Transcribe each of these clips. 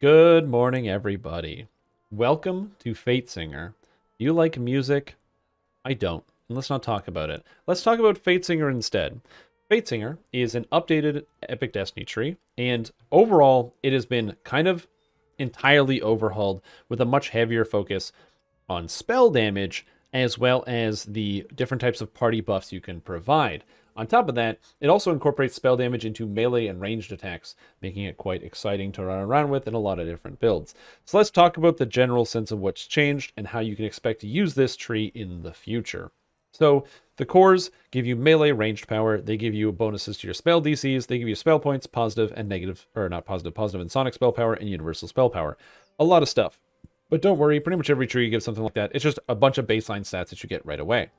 Good morning, everybody. Welcome to Fatesinger. Do you like music? I don't. And let's not talk about it. Let's talk about Fatesinger instead. Fatesinger is an updated Epic Destiny tree, and overall, it has been kind of entirely overhauled with a much heavier focus on spell damage as well as the different types of party buffs you can provide. On top of that, it also incorporates spell damage into melee and ranged attacks, making it quite exciting to run around with in a lot of different builds. So let's talk about the general sense of what's changed and how you can expect to use this tree in the future. So the cores give you melee ranged power, they give you bonuses to your spell DCs, they give you spell points, positive and negative, or not positive, positive and sonic spell power, and universal spell power. A lot of stuff. But don't worry, pretty much every tree gives something like that. It's just a bunch of baseline stats that you get right away.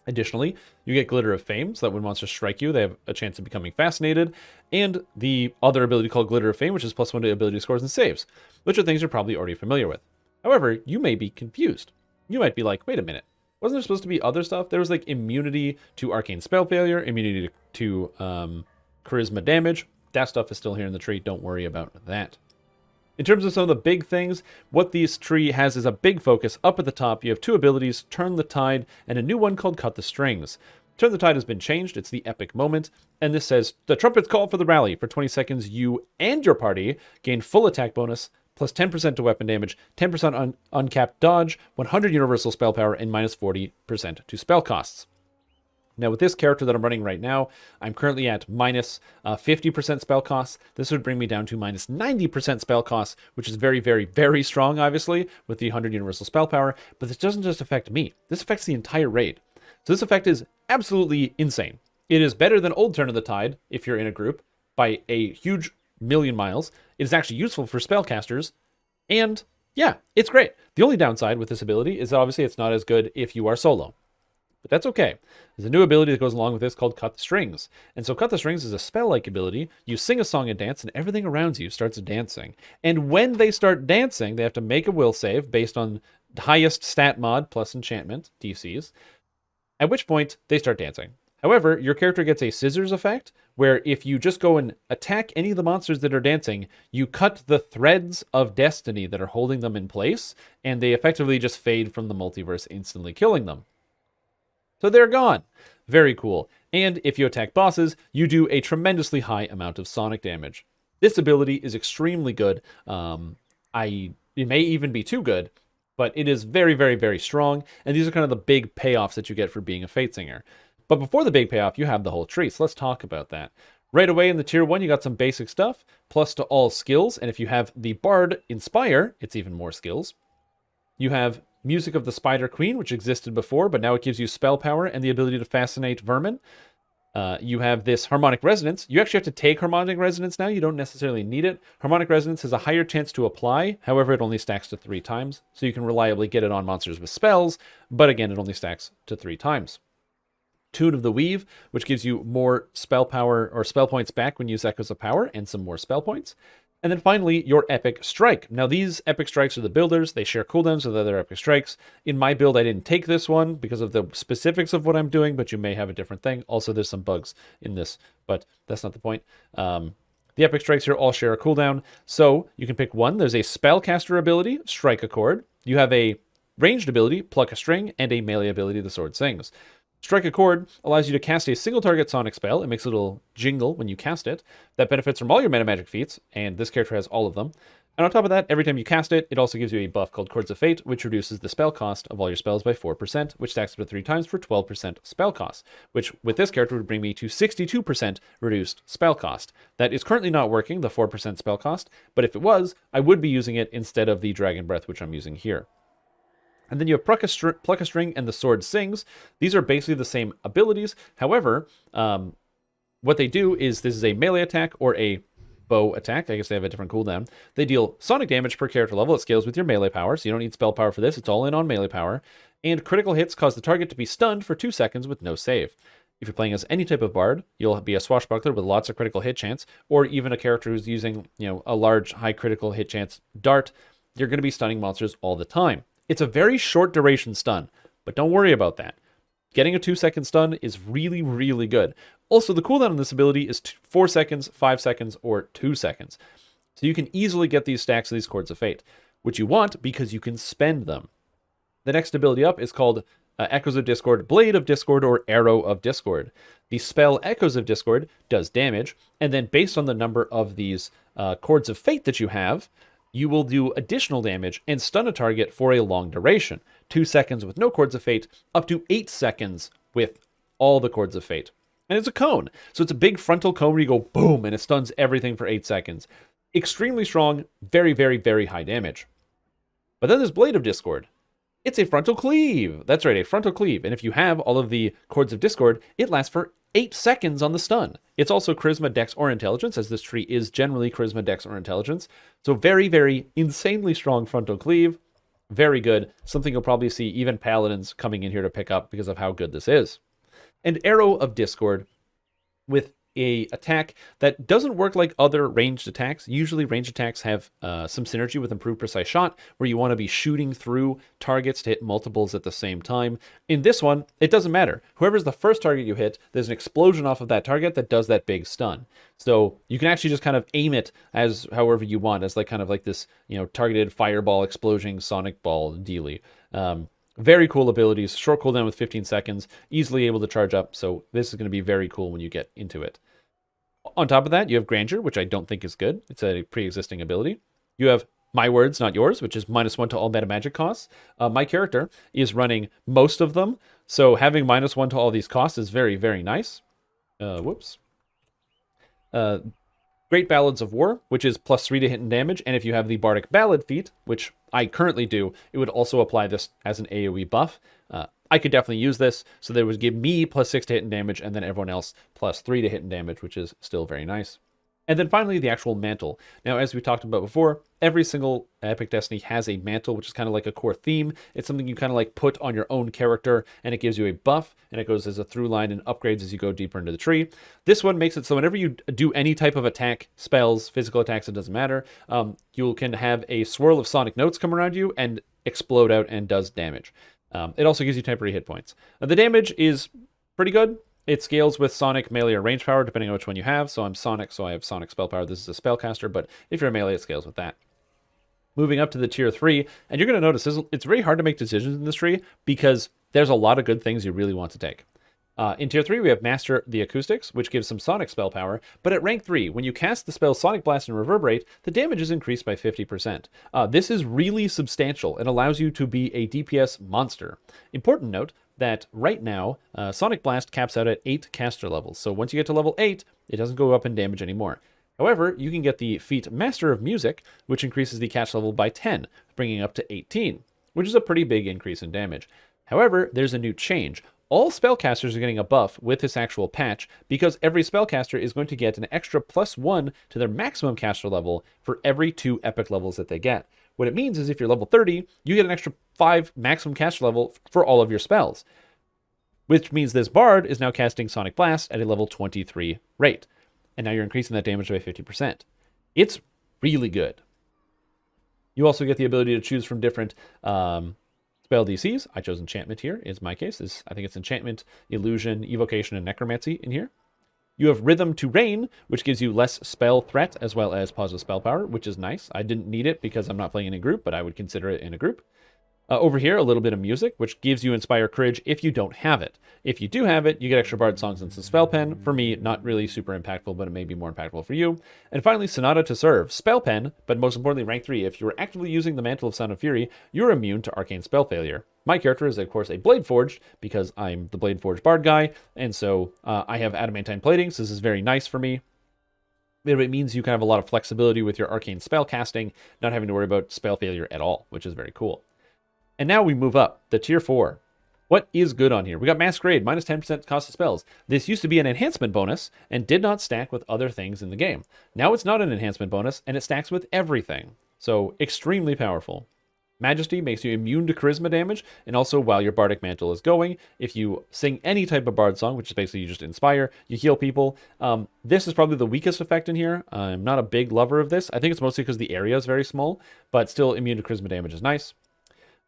Additionally, you get Glitter of Fame, so that when monsters strike you, they have a chance of becoming fascinated, and the other ability called Glitter of Fame, which is +1 to ability scores and saves, which are things you're probably already familiar with. However, you may be confused. You might be like, wait a minute, wasn't there supposed to be other stuff? There was like immunity to arcane spell failure, immunity to charisma damage. That stuff is still here in the tree, don't worry about that. In terms of some of the big things, what this tree has is a big focus. Up at the top, you have two abilities, Turn the Tide, and a new one called Cut the Strings. Turn the Tide has been changed, it's the epic moment, and this says, the trumpets call for the rally. For 20 seconds, you and your party gain full attack bonus, plus 10% to weapon damage, 10% uncapped dodge, 100 universal spell power, and minus 40% to spell costs. Now, with this character that I'm running right now, I'm currently at minus 50% spell costs. This would bring me down to minus 90% spell costs, which is very, very, very strong, obviously, with the 100 universal spell power. But this doesn't just affect me. This affects the entire raid. So this effect is absolutely insane. It is better than old Turn of the Tide, if you're in a group, by a huge million miles. It is actually useful for spellcasters. And, yeah, it's great. The only downside with this ability is obviously it's not as good if you are solo. But that's okay. There's a new ability that goes along with this called Cut the Strings. And so Cut the Strings is a spell-like ability. You sing a song and dance, and everything around you starts dancing. And when they start dancing, they have to make a will save based on the highest stat mod plus enchantment, DCs, at which point they start dancing. However, your character gets a scissors effect, where if you just go and attack any of the monsters that are dancing, you cut the threads of destiny that are holding them in place, and they effectively just fade from the multiverse, instantly killing them. So they're gone. Very cool. And if you attack bosses, you do a tremendously high amount of sonic damage. This ability is extremely good. It may even be too good, but it is very, very, very strong. And these are kind of the big payoffs that you get for being a Fatesinger. But before the big payoff, you have the whole tree. So let's talk about that. Right away in the tier 1, you got some basic stuff, plus to all skills. And if you have the Bard Inspire, it's even more skills. You have Music of the Spider Queen, which existed before, but now it gives you spell power and the ability to fascinate vermin. You have this Harmonic Resonance. You actually have to take Harmonic Resonance now. You don't necessarily need it. Harmonic Resonance has a higher chance to apply. However, it only stacks to 3 times. So you can reliably get it on monsters with spells. But again, it only stacks to 3 times. Tune of the Weave, which gives you more spell power or spell points back when you use Echoes of Power and some more spell points. And then finally, your Epic Strike. Now, these Epic Strikes are the builders. They share cooldowns with other Epic Strikes. In my build, I didn't take this one because of the specifics of what I'm doing, but you may have a different thing. Also, there's some bugs in this, but that's not the point. The Epic Strikes here all share a cooldown, so you can pick one. There's a Spellcaster ability, Strike a Chord. You have a ranged ability, Pluck a String, and a melee ability, The Sword Sings. Strike a Chord allows you to cast a single target sonic spell. It makes a little jingle when you cast it. That benefits from all your meta magic feats, and this character has all of them. And on top of that, every time you cast it, it also gives you a buff called Chords of Fate, which reduces the spell cost of all your spells by 4%, which stacks up to 3 times for 12% spell cost, which with this character would bring me to 62% reduced spell cost. That is currently not working, the 4% spell cost, but if it was, I would be using it instead of the Dragon Breath, which I'm using here. And then you have Pluck a String and the Sword Sings. These are basically the same abilities. However, what they do is this is a melee attack or a bow attack. I guess they have a different cooldown. They deal sonic damage per character level. It scales with your melee power, so you don't need spell power for this. It's all in on melee power. And critical hits cause the target to be stunned for 2 seconds with no save. If you're playing as any type of bard, you'll be a swashbuckler with lots of critical hit chance, or even a character who's using, a large high critical hit chance dart. You're going to be stunning monsters all the time. It's a very short duration stun, but don't worry about that. Getting a 2-second stun is really, really good. Also, the cooldown on this ability is 4 seconds, 5 seconds, or 2 seconds. So you can easily get these stacks of these Chords of Fate, which you want because you can spend them. The next ability up is called Echoes of Discord, Blade of Discord, or Arrow of Discord. The spell Echoes of Discord does damage, and then based on the number of these Chords of Fate that you have, you will do additional damage and stun a target for a long duration. 2 seconds with no Chords of Fate, up to 8 seconds with all the Chords of Fate. And it's a cone, so it's a big frontal cone where you go boom, and it stuns everything for 8 seconds. Extremely strong, very, very, very high damage. But then there's Blade of Discord. It's a frontal cleave. That's right, a frontal cleave. And if you have all of the Chords of Discord, it lasts for 8 seconds on the stun. It's also Charisma, Dex, or Intelligence, as this tree is generally Charisma, Dex, or Intelligence. So very, very insanely strong frontal cleave. Very good. Something you'll probably see even Paladins coming in here to pick up because of how good this is. And Arrow of Discord with a attack that doesn't work like other ranged attacks. Usually ranged attacks have some synergy with improved precise shot, where you want to be shooting through targets to hit multiples at the same time. In this one, it doesn't matter. Whoever's the first target you hit, there's an explosion off of that target that does that big stun. So you can actually just kind of aim it as however you want, as like kind of like this, targeted fireball, explosion, sonic ball dealy. Very cool abilities, short cooldown with 15 seconds, easily able to charge up, so this is going to be very cool when you get into it. On top of that, you have Grandeur, which I don't think is good. It's a pre-existing ability. You have My Words, Not Yours, which is -1 to all meta magic costs. My character is running most of them, so having -1 to all these costs is very, very nice. Great Ballads of War, which is +3 to hit and damage, and if you have the Bardic Ballad feat, which I currently do, it would also apply this as an AoE buff. I could definitely use this, so that would give me +6 to hit and damage, and then everyone else +3 to hit and damage, which is still very nice. And then finally, the actual mantle. Now, as we talked about before, every single Epic Destiny has a mantle, which is kind of like a core theme. It's something you kind of like put on your own character, and it gives you a buff, and it goes as a through line and upgrades as you go deeper into the tree. This one makes it so whenever you do any type of attack, spells, physical attacks, it doesn't matter, you can have a swirl of sonic notes come around you and explode out and does damage. It also gives you temporary hit points. The damage is pretty good. It scales with Sonic, melee, or range power, depending on which one you have. So I'm Sonic, so I have Sonic spell power. This is a spellcaster, but if you're a melee, it scales with that. Moving up to the tier 3, and you're going to notice it's very hard to make decisions in this tree because there's a lot of good things you really want to take. In tier 3, we have Master the Acoustics, which gives some Sonic spell power, but at rank 3, when you cast the spell Sonic Blast and Reverberate, the damage is increased by 50%. This is really substantial and allows you to be a DPS monster. Important note that right now, Sonic Blast caps out at 8 caster levels, so once you get to level 8, it doesn't go up in damage anymore. However, you can get the feat Master of Music, which increases the cast level by 10, bringing it up to 18, which is a pretty big increase in damage. However, there's a new change. All spellcasters are getting a buff with this actual patch because every spellcaster is going to get an extra +1 to their maximum caster level for every 2 epic levels that they get. What it means is if you're level 30, you get an extra 5 maximum caster level for all of your spells, which means this bard is now casting Sonic Blast at a level 23 rate, and now you're increasing that damage by 50%. It's really good. You also get the ability to choose from different spell DCs. I chose Enchantment here, is my case. I think it's Enchantment, Illusion, Evocation, and Necromancy in here. You have Rhythm to Rain, which gives you less spell threat as well as positive spell power, which is nice. I didn't need it because I'm not playing in a group, but I would consider it in a group. Over here, a little bit of music, which gives you Inspire Courage if you don't have it. If you do have it, you get extra Bard Songs and some Spell Pen. For me, not really super impactful, but it may be more impactful for you. And finally, Sonata to Serve. Spell Pen, but most importantly, rank 3. If you are actively using the Mantle of Sound of Fury, you're immune to Arcane Spell Failure. My character is, of course, a Blade Forged, because I'm the Blade Forged Bard guy, and so I have Adamantine Plating, so this is very nice for me. It means you can have a lot of flexibility with your arcane spell casting, not having to worry about spell failure at all, which is very cool. And now we move up, the tier 4. What is good on here? We got Masquerade, minus 10% cost of spells. This used to be an enhancement bonus and did not stack with other things in the game. Now it's not an enhancement bonus and it stacks with everything. So extremely powerful. Majesty makes you immune to charisma damage, and also while your bardic mantle is going, if you sing any type of bard song, which is basically you just inspire, you heal people. This is probably the weakest effect in here. I'm not a big lover of this. I think it's mostly because the area is very small, but still immune to charisma damage is nice.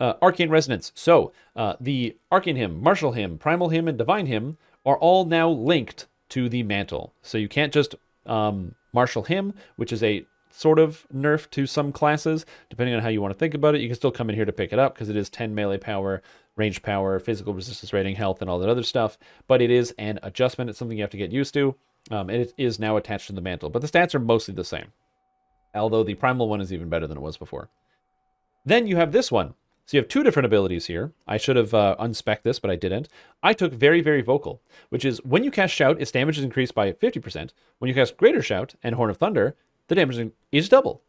Arcane Resonance. So, the Arcane Hymn, Martial Hymn, Primal Hymn, and Divine Hymn are all now linked to the mantle. So you can't just Martial Hymn, which is a sort of nerf to some classes, depending on how you want to think about it. You can still come in here to pick it up because it is 10 melee power, range power, physical resistance rating, health, and all that other stuff. But it is an adjustment. It's something you have to get used to. And it is now attached to the mantle. But the stats are mostly the same, although the primal one is even better than it was before. Then you have this one. So you have two different abilities here. I should have unspec'd this, but I didn't. I took Very, Very Vocal, which is when you cast Shout, its damage is increased by 50%. When you cast Greater Shout and Horn of Thunder, the damage is double.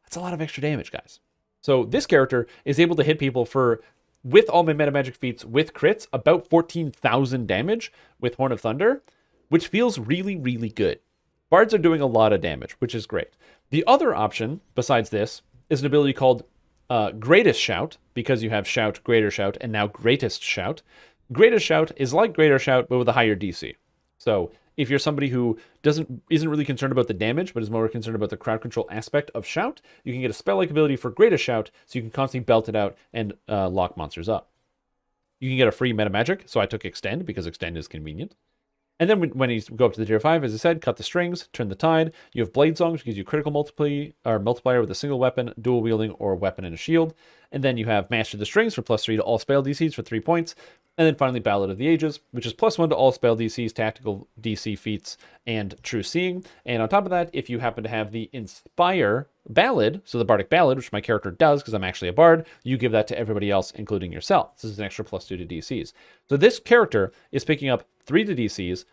That's a lot of extra damage, guys. So this character is able to hit people for, with all my meta magic feats, with crits, about 14,000 damage with Horn of Thunder, which feels really, really good. Bards are doing a lot of damage, which is great. The other option, besides this, is an ability called Greatest Shout, because you have Shout, Greater Shout, and now Greatest Shout. Greatest Shout is like Greater Shout, but with a higher DC. So if you're somebody who isn't really concerned about the damage, but is more concerned about the crowd control aspect of Shout, you can get a spell-like ability for Greatest Shout, so you can constantly belt it out and lock monsters up. You can get a free meta magic, so I took Extend, because Extend is convenient. And then when you go up to the tier 5, as I said, cut the strings, turn the tide. You have Blade Song, which gives you critical multiplier with a single weapon, dual wielding, or a weapon and a shield. And then you have Master the Strings for +3 to all spell DCs for 3 points. And then finally Ballad of the Ages, which is +1 to all spell DCs, tactical DC feats, and True Seeing. And on top of that, if you happen to have the Inspire Ballad, so the Bardic Ballad, which my character does because I'm actually a bard, you give that to everybody else, including yourself. This is an extra +2 to DCs. So this character is picking up 3 to DCs.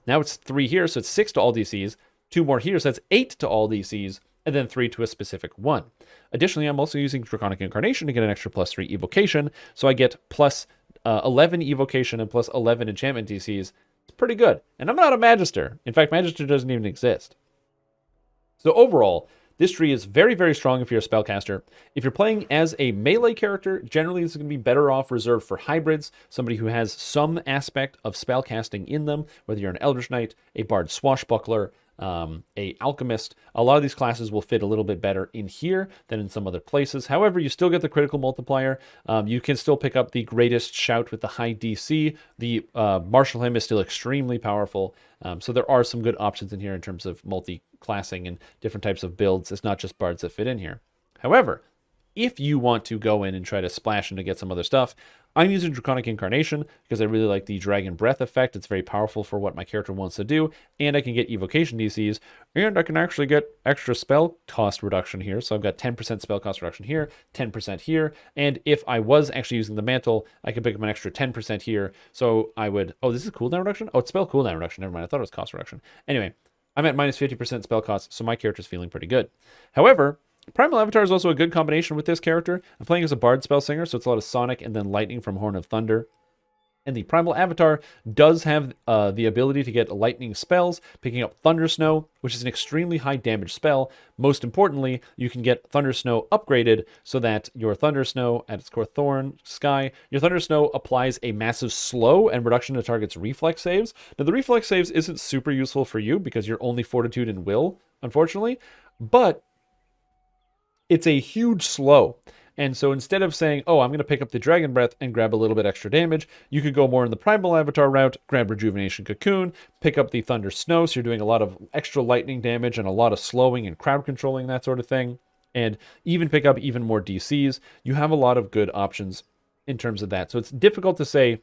Now it's 3 here, so it's 6 to all DCs. 2 more here, so that's 8 to all DCs. And then 3 to a specific one. Additionally, I'm also using Draconic Incarnation to get an extra +3 evocation, so I get +11 evocation and +11 enchantment DCs. It's pretty good. And I'm not a Magister. In fact, Magister doesn't even exist. So overall, this tree is very, very strong if you're a spellcaster. If you're playing as a melee character, generally this is going to be better off reserved for hybrids, somebody who has some aspect of spellcasting in them, whether you're an Eldritch Knight, a Bard Swashbuckler, a Alchemist. A lot of these classes will fit a little bit better in here than in some other places. However, you still get the critical multiplier. You can still pick up the Greatest Shout with the high DC. The Martial Hymn is still extremely powerful. So there are some good options in here in terms of multi-classing and different types of builds. It's not just bards that fit in here. However, if you want to go in and try to splash in to get some other stuff, I'm using Draconic Incarnation because I really like the Dragon Breath effect. It's very powerful for what my character wants to do, and I can get evocation DCs, and I can actually get extra spell cost reduction here. So I've got 10% spell cost reduction here, 10% here, and if I was actually using the mantle, I could pick up an extra 10% here. So I would, oh, this is cooldown reduction? Oh, it's spell cooldown reduction. Never mind, I thought it was cost reduction. Anyway, I'm at minus 50% spell cost, so my character's feeling pretty good. However, Primal Avatar is also a good combination with this character. I'm playing as a Bard Spellsinger, so it's a lot of Sonic and then Lightning from Horn of Thunder. And the Primal Avatar does have the ability to get lightning spells, picking up Thunder Snow, which is an extremely high damage spell. Most importantly, you can get Thunder Snow upgraded so that your Thunder Snow at its core Thorn Sky, your Thunder Snow applies a massive slow and reduction to target's reflex saves. Now the reflex saves isn't super useful for you because you're only Fortitude and Will, unfortunately, but it's a huge slow. And so instead of saying, oh, I'm going to pick up the Dragon Breath and grab a little bit extra damage, you could go more in the Primal Avatar route, grab Rejuvenation Cocoon, pick up the Thunder Snow, so you're doing a lot of extra lightning damage and a lot of slowing and crowd controlling, that sort of thing, and even pick up even more DCs. You have a lot of good options in terms of that. So it's difficult to say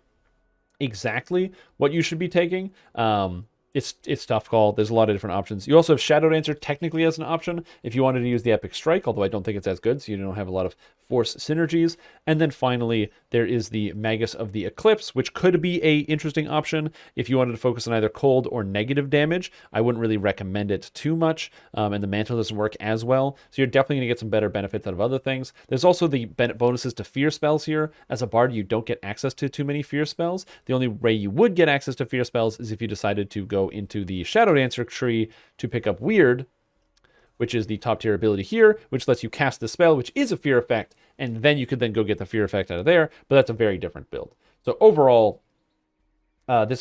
exactly what you should be taking. It's tough call. There's a lot of different options. You also have Shadow Dancer technically as an option if you wanted to use the Epic Strike, although I don't think it's as good, so you don't have a lot of force synergies. And then finally, there is the Magus of the Eclipse, which could be a interesting option if you wanted to focus on either cold or negative damage. I wouldn't really recommend it too much, and the Mantle doesn't work as well, so you're definitely going to get some better benefits out of other things. There's also the bonuses to fear spells here. As a bard, you don't get access to too many fear spells. The only way you would get access to fear spells is if you decided to go into the Shadow Dancer tree to pick up Weird, which is the top tier ability here, which lets you cast the spell, which is a fear effect, and then you could then go get the fear effect out of there, but that's a very different build. So overall, this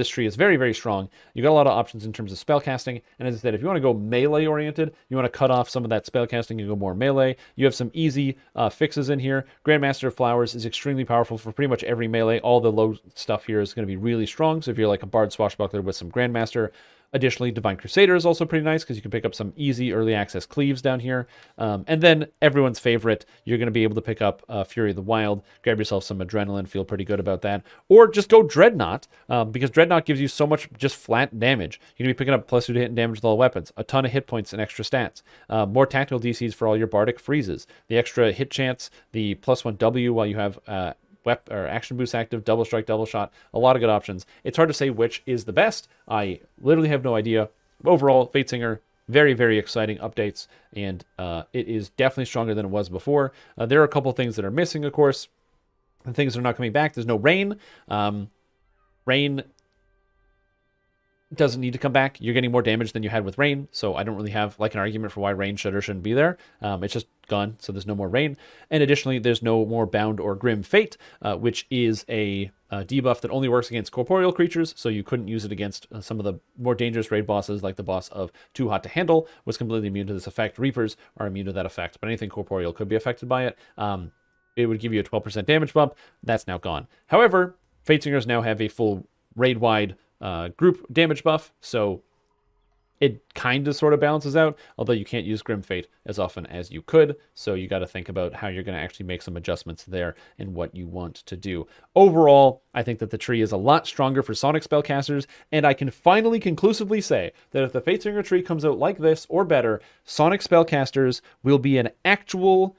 tree is very, very strong. You got a lot of options in terms of spell casting, and as I said, if you want to go melee oriented, you want to cut off some of that spell casting and go more melee, you have some easy fixes in here. Grandmaster of Flowers is extremely powerful for pretty much every melee. All the low stuff here is going to be really strong, so if you're like a Bard Swashbuckler with some Grandmaster, Additionally, Divine Crusader is also pretty nice because you can pick up some easy early access cleaves down here. And then everyone's favorite, you're going to be able to pick up Fury of the Wild, grab yourself some Adrenaline, feel pretty good about that. Or just go Dreadnought, because Dreadnought gives you so much just flat damage. You're going to be picking up +2 to hit and damage with all weapons, a ton of hit points and extra stats, more tactical DCs for all your Bardic freezes, the extra hit chance, the +1 W while you have or action boost active, double strike, double shot, a lot of good options. It's hard to say which is the best. I literally have no idea. Overall, Fatesinger, very, very exciting updates, and it is definitely stronger than it was before. There are a couple things that are missing, of course, and things that are not coming back. There's no rain. Rain doesn't need to come back. You're getting more damage than you had with rain, so I don't really have like an argument for why rain should or shouldn't be there. It's just gone, so there's no more rain. And additionally, there's no more bound or grim fate, which is a debuff that only works against corporeal creatures, so you couldn't use it against some of the more dangerous raid bosses, like the boss of Too Hot to Handle was completely immune to this effect. Reapers are immune to that effect, but anything corporeal could be affected by it. It would give you a 12% damage bump. That's now gone. However, Fatesingers now have a full raid-wide group damage buff, so it kind of sort of balances out, although you can't use Grim Fate as often as you could, so you got to think about how you're going to actually make some adjustments there and what you want to do. Overall, I think that the tree is a lot stronger for Sonic spellcasters, and I can finally conclusively say that if the Fatesinger tree comes out like this or better, Sonic spellcasters will be an actual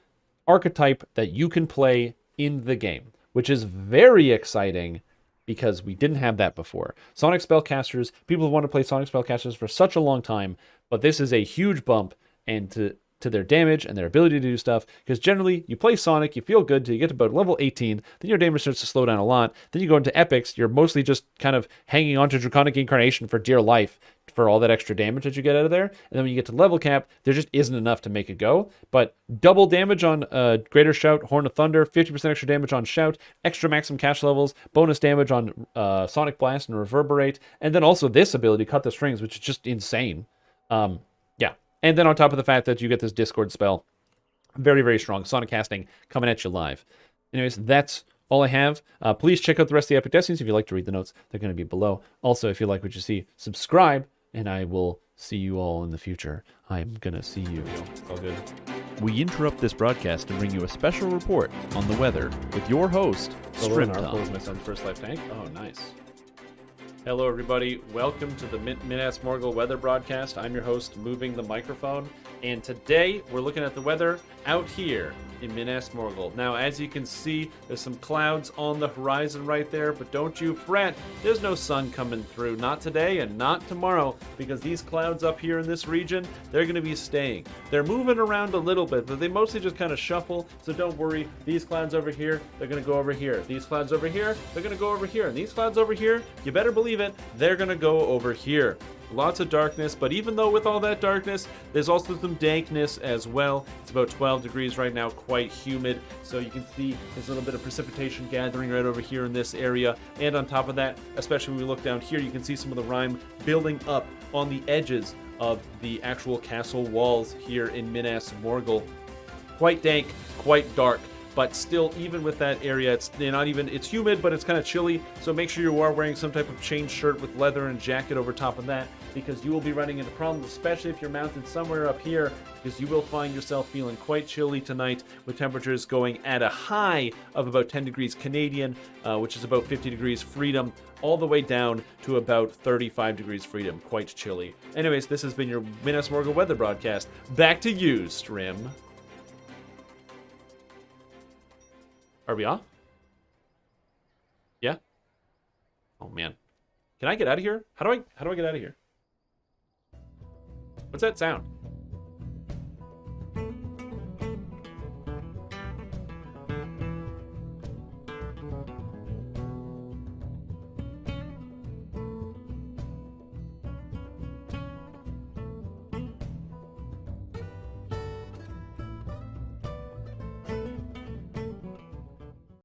archetype that you can play in the game, which is very exciting because we didn't have that before. Sonic spellcasters, people have wanted to play Sonic spellcasters for such a long time, but this is a huge bump and to their damage and their ability to do stuff, because generally you play Sonic, you feel good till you get to about level 18, then your damage starts to slow down a lot, then you go into epics, you're mostly just kind of hanging on to Draconic Incarnation for dear life for all that extra damage that you get out of there, and then when you get to level cap, there just isn't enough to make it go. But double damage on Greater Shout, Horn of Thunder, 50% extra damage on Shout, extra maximum cash levels, bonus damage on Sonic Blast and Reverberate, and then also this ability, Cut the Strings, which is just insane. Yeah. And then on top of the fact that you get this Discord spell, very, very strong. Sonic casting coming at you live. Anyways, that's all I have. Please check out the rest of the Epic Destinies if you'd like to read the notes. They're going to be below. Also, if you like what you see, subscribe, and I will see you all in the future. I'm going to see you. All good. We interrupt this broadcast to bring you a special report on the weather with your host, Strimtom. Was my son's first life tank. Oh, nice. Hello, everybody. Welcome to the Minas Morgul weather broadcast. I'm your host, Moving the Microphone, and today we're looking at the weather out here in Minas Morgul. Now, as you can see, there's some clouds on the horizon right there, but don't you fret. There's no sun coming through, not today and not tomorrow, because these clouds up here in this region, they're going to be staying. They're moving around a little bit, but they mostly just kind of shuffle, so don't worry. These clouds over here, they're going to go over here. These clouds over here, they're going to go over here. And these clouds over here, you better believe it, they're going to go over here. Lots of darkness, but even though with all that darkness, there's also some dankness as well. It's about 12 degrees right now, quite humid, so you can see there's a little bit of precipitation gathering right over here in this area. And on top of that, especially when we look down here, you can see some of the rime building up on the edges of the actual castle walls here in Minas Morgul. Quite dank, quite dark. But still, even with that area, it's humid, but it's kind of chilly. So make sure you are wearing some type of chain shirt with leather and jacket over top of that, because you will be running into problems, especially if you're mounted somewhere up here, because you will find yourself feeling quite chilly tonight, with temperatures going at a high of about 10 degrees Canadian, which is about 50 degrees freedom, all the way down to about 35 degrees freedom. Quite chilly. Anyways, this has been your Minas Morgul weather broadcast. Back to you, Strim. Are we off? Yeah? Oh man. Can I get out of here? How do I get out of here? What's that sound?